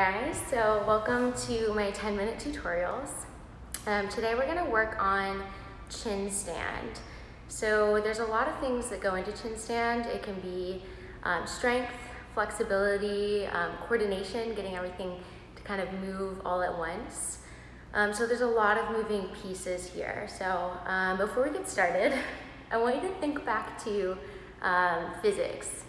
Guys, so welcome to my 10-minute tutorials. Today we're going to work on chin stand. So there's a lot of things that go into chin stand. It can be strength, flexibility, coordination, getting everything to kind of move all at once. So there's a lot of moving pieces here. So before we get started, I want you to think back to physics.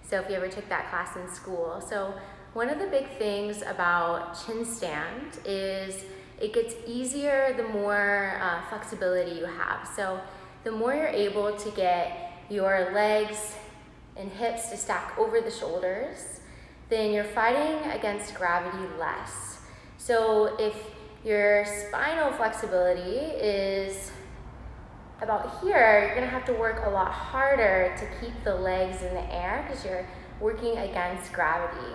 So if you ever took that class in school. So one of the big things about chin stand is it gets easier the more flexibility you have. So the more you're able to get your legs and hips to stack over the shoulders, then you're fighting against gravity less. So if your spinal flexibility is about here, you're gonna have to work a lot harder to keep the legs in the air because you're working against gravity.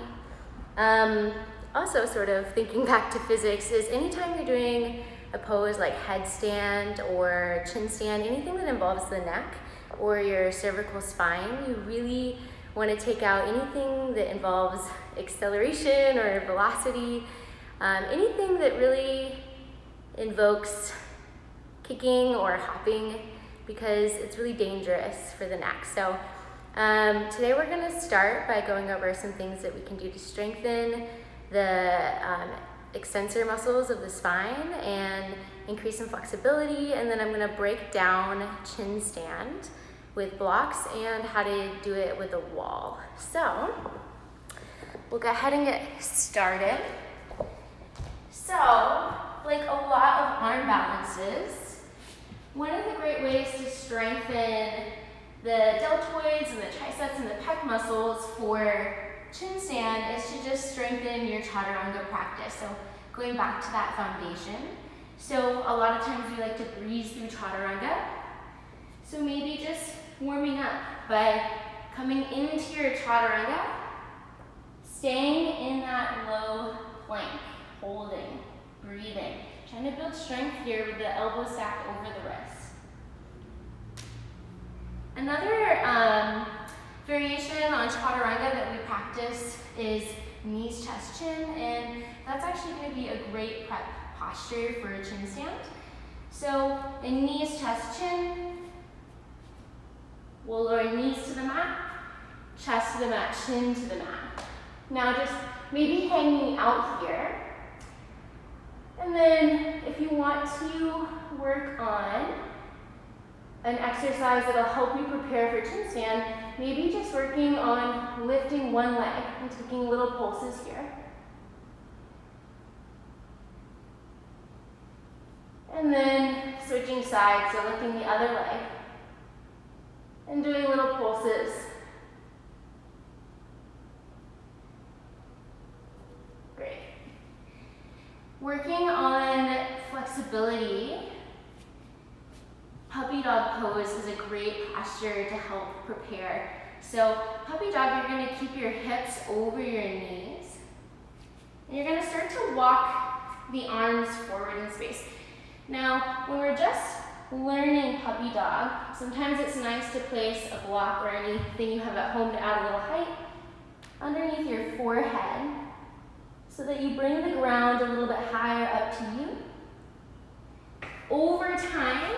Also sort of thinking back to physics is anytime you're doing a pose like headstand or chin stand, anything that involves the neck or your cervical spine, you really want to take out anything that involves acceleration or velocity, anything that really invokes kicking or hopping because it's really dangerous for the neck. So today we're going to start by going over some things that we can do to strengthen the extensor muscles of the spine and increase some flexibility, and then I'm going to break down chin stand with blocks and how to do it with a wall. So we'll go ahead and get started. So like a lot of arm balances, one of the great ways to strengthen the deltoids and the triceps and the pec muscles for chin stand is to just strengthen your chaturanga practice. So going back to that foundation. So a lot of times we like to breeze through chaturanga. So maybe just warming up by coming into your chaturanga, staying in that low plank, holding, breathing, trying to build strength here with the elbows stacked over the wrist. Another variation on chaturanga that we practice is knees, chest, chin, and that's actually going to be a great prep posture for a chin stand. So in knees, chest, chin, we'll lower knees to the mat, chest to the mat, chin to the mat. Now just maybe hanging out here. And then if you want to work on an exercise that'll help you prepare for chin stand, maybe just working on lifting one leg and taking little pulses here. And then switching sides, so lifting the other leg and doing little pulses. Great. Working on flexibility, puppy dog pose is a great posture to help prepare. So puppy dog, you're going to keep your hips over your knees. And you're going to start to walk the arms forward in space. Now, when we're just learning puppy dog, sometimes it's nice to place a block or anything you have at home to add a little height underneath your forehead so that you bring the ground a little bit higher up to you. Over time,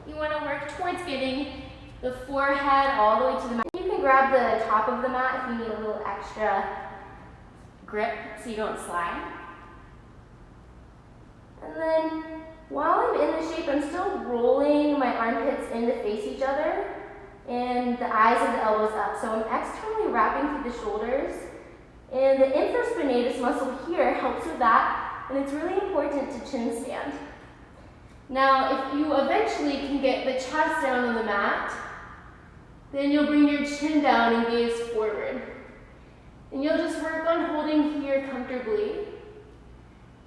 you want to work towards getting the forehead all the way to the mat. You can grab the top of the mat if you need a little extra grip so you don't slide. And then while I'm in the shape, I'm still rolling my armpits in to face each other and the eyes and the elbows up. So I'm externally wrapping through the shoulders. And the infraspinatus muscle here helps with that, and it's really important to chin stand. Now, if you eventually can get the chest down on the mat, then you'll bring your chin down and gaze forward. And you'll just work on holding here comfortably.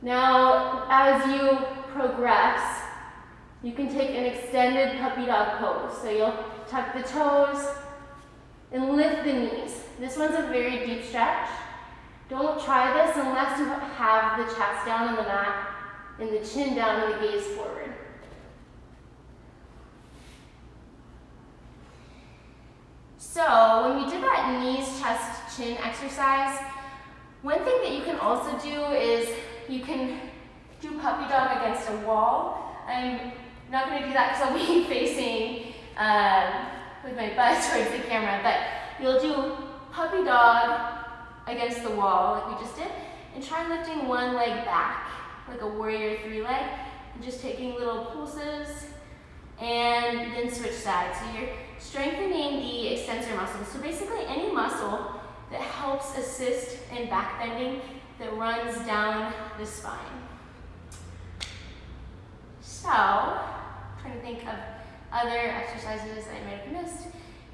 Now, as you progress, you can take an extended puppy dog pose. So you'll tuck the toes and lift the knees. This one's a very deep stretch. Don't try this unless you have the chest down on the mat and the chin down and the gaze forward. So when we did that knees, chest, chin exercise, One thing that you can also do is you can do puppy dog against a wall. I'm not going to do that because I'll be facing with my butt towards the camera, but you'll do puppy dog against the wall like we just did, and try lifting one leg back like a warrior 3-leg, and just taking little pulses and then switch sides. So you're strengthening the extensor muscles. So basically any muscle that helps assist in back bending that runs down the spine. So, I'm trying to think of other exercises I might have missed.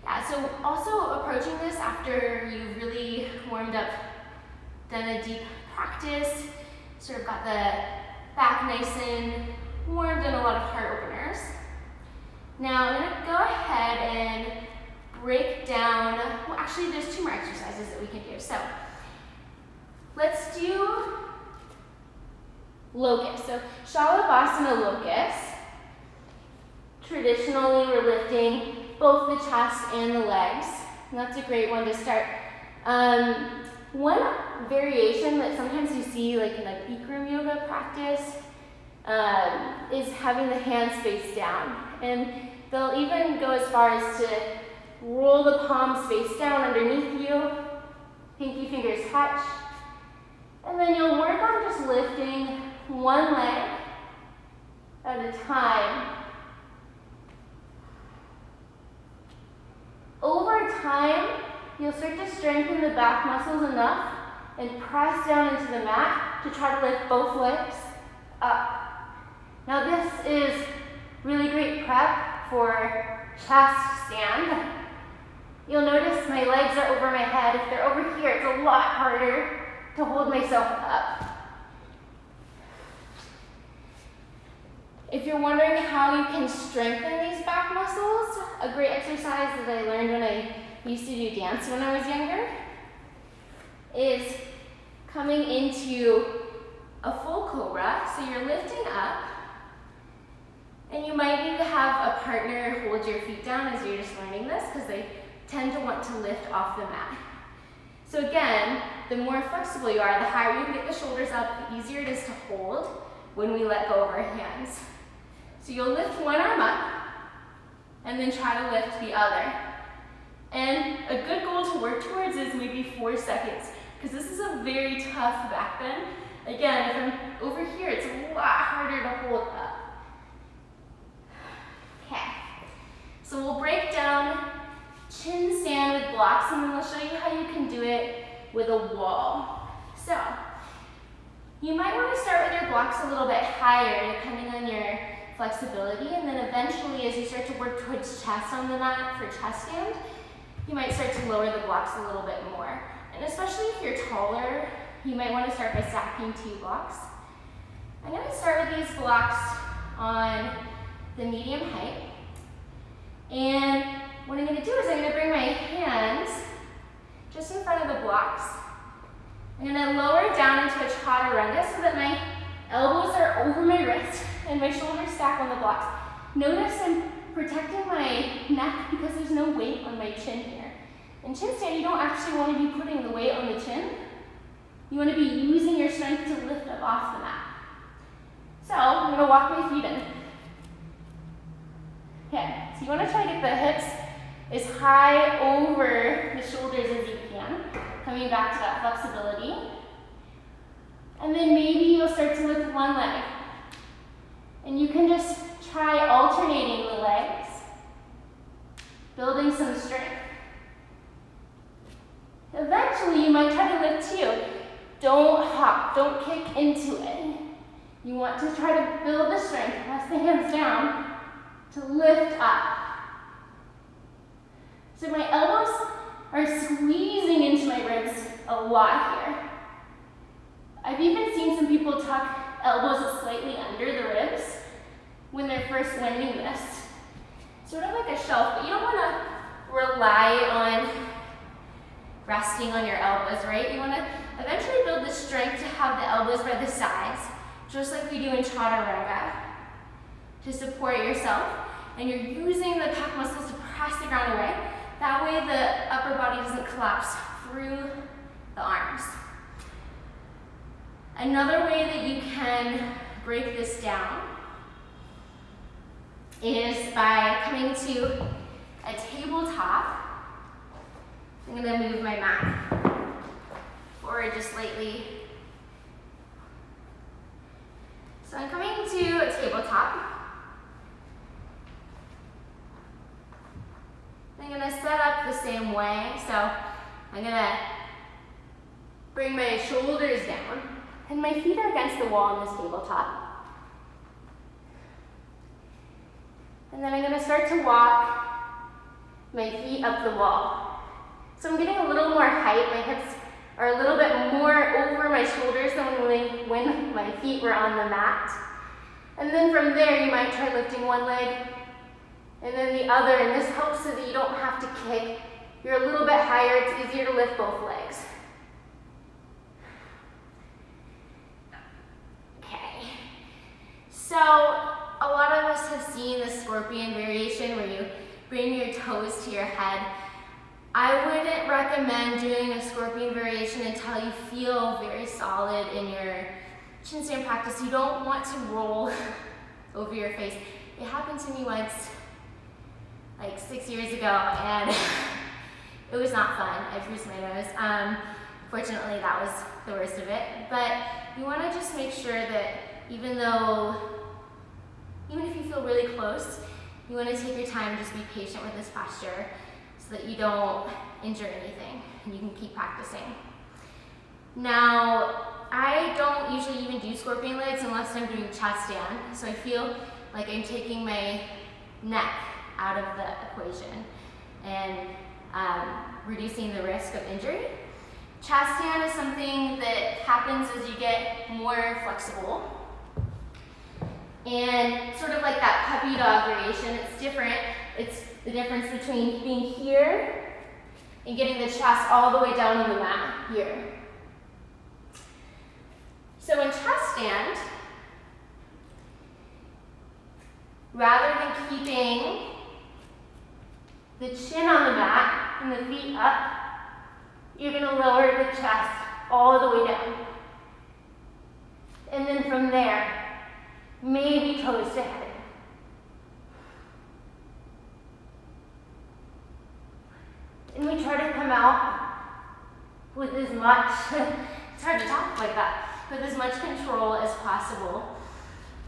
Yeah, so also approaching this after you've really warmed up, done a deep practice, sort of got the back nice and warmed and a lot of heart openers. Now I'm going to go ahead and break down, well actually there's 2 more exercises that we can do. So let's do locust. So Shalabhasana locust. Traditionally we're lifting both the chest and the legs, and that's a great one to start. One variation that sometimes you see like in a Bikram yoga practice is having the hands face down, and they'll even go as far as to roll the palms face down underneath you, pinky fingers touch, and then you'll work on just lifting one leg at a time. Over time, you'll start to strengthen the back muscles enough and press down into the mat to try to lift both legs up. Now this is really great prep for chest stand. You'll notice my legs are over my head. If they're over here, it's a lot harder to hold myself up. If you're wondering how you can strengthen these back muscles, a great exercise that I learned when I used to do dance when I was younger is coming into a full cobra. So you're lifting up, and you might need to have a partner hold your feet down as you're just learning this, because they tend to want to lift off the mat. So again, the more flexible you are, the higher you can get the shoulders up, the easier it is to hold when we let go of our hands. So you'll lift one arm up, and then try to lift the other. And a good goal to work towards is maybe 4 seconds, because this is a very tough back bend. Again, if I'm over here, it's a lot harder to hold up. Okay, so we'll break down chin stand with blocks, and then we'll show you how you can do it with a wall. So, you might want to start with your blocks a little bit higher, depending on your flexibility, and then eventually, as you start to work towards chest on the mat for chest stand, you might start to lower the blocks a little bit more. And especially if you're taller, you might want to start by stacking 2 blocks. I'm going to start with these blocks on the medium height. And what I'm going to do is I'm going to bring my hands just in front of the blocks. I'm going to lower down into a chaturanga so that my elbows are over my wrist and my shoulders stack on the blocks. Notice I'm protecting my neck because there's no weight on my chin here. In chin stand, you don't actually want to be putting the weight on the chin. You want to be using your strength to lift up off the mat. So I'm going to walk my feet in. Okay, so you want to try to get the hips as high over the shoulders as you can, coming back to that flexibility. And then maybe you'll start to lift one leg. And you can just try alternating the legs, building some strength. Eventually, you might try to lift 2. Don't hop, don't kick into it. You want to try to build the strength, press the hands down to lift up. So my elbows are squeezing into my ribs a lot here. I've even seen some people tuck elbows slightly under the ribs when they're first learning this. Sort of like a shelf, but you don't want to rely on resting on your elbows, right? You want to eventually build the strength to have the elbows by the sides, just like we do in chaturanga, to support yourself. And you're using the pec muscles to press the ground away. That way the upper body doesn't collapse through the arms. Another way that you can break this down is by coming to a tabletop. I'm going to move my mat forward just slightly. So I'm coming to a tabletop. I'm going to set up the same way. So I'm going to bring my shoulders down, and my feet are against the wall on this tabletop. And then I'm going to start to walk my feet up the wall. So I'm getting a little more height. My hips are a little bit more over my shoulders than when my feet were on the mat. And then from there, you might try lifting one leg and then the other, and this helps so that you don't have to kick. You're a little bit higher, it's easier to lift both legs. Okay, so a lot of us have seen the scorpion variation where you bring your toes to your head. I wouldn't recommend doing a scorpion variation until you feel very solid in your chin stand practice. You don't want to roll over your face. It happened to me once, like 6 years ago, and it was not fun. I bruised my nose. Fortunately, that was the worst of it. But you want to just make sure that even if you feel really close, you want to take your time and just be patient with this posture so that you don't injure anything and you can keep practicing. Now, I don't usually even do scorpion legs unless I'm doing chest stand. So I feel like I'm taking my neck out of the equation and reducing the risk of injury. Chest stand is something that happens as you get more flexible. And sort of like that puppy dog variation, it's different. It's the difference between being here and getting the chest all the way down on the mat here. So in chest stand, rather than keeping the chin on the mat and the feet up, you're going to lower the chest all the way down. And then from there, maybe toes to head. And we try to come out with as much, it's hard to talk like that, with as much control as possible.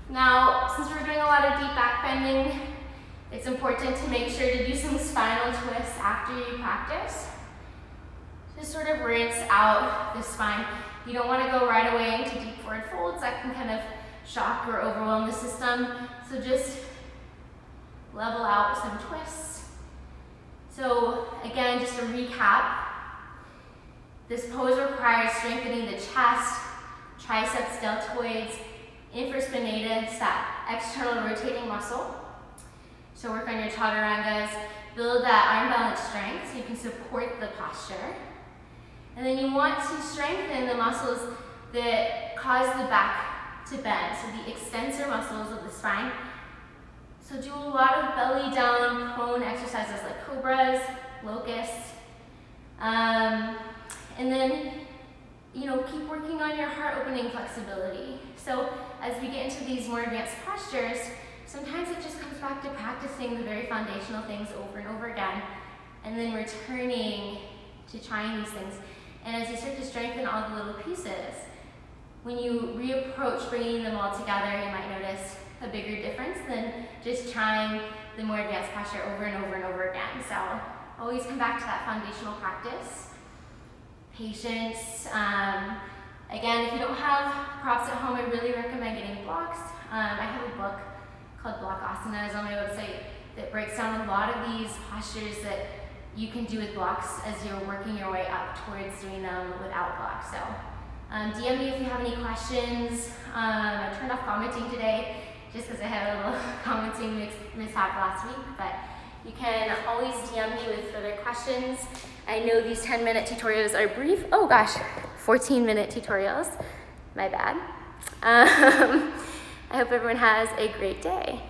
Now, since we're doing a lot of deep back bending, it's important to make sure to do some spinal twists after you practice. Just sort of rinse out the spine. You don't want to go right away into deep forward folds. That can kind of shock or overwhelm the system. So just level out some twists. So again, just to recap, this pose requires strengthening the chest, triceps, deltoids, infraspinatus, that external rotating muscle. So work on your chaturangas, build that arm balance strength so you can support the posture. And then you want to strengthen the muscles that cause the back to bend, so the extensor muscles of the spine. So do a lot of belly down prone exercises like cobras, locusts. And then, keep working on your heart opening flexibility. So as we get into these more advanced postures, sometimes it just comes back to practicing the very foundational things over and over again, and then returning to trying these things. And as you start to strengthen all the little pieces, when you reapproach bringing them all together, you might notice a bigger difference than just trying the more advanced posture over and over and over again. So always come back to that foundational practice. Patience. Again, if you don't have props at home, I really recommend getting blocks. I have a book called Block Asanas on my website that breaks down a lot of these postures that you can do with blocks as you're working your way up towards doing them without blocks. So DM me if you have any questions. I turned off commenting today just because I had a little commenting mishap last week, but you can always DM me with further questions. I know these 10-minute tutorials are brief. Oh gosh, 14-minute tutorials. My bad. I hope everyone has a great day.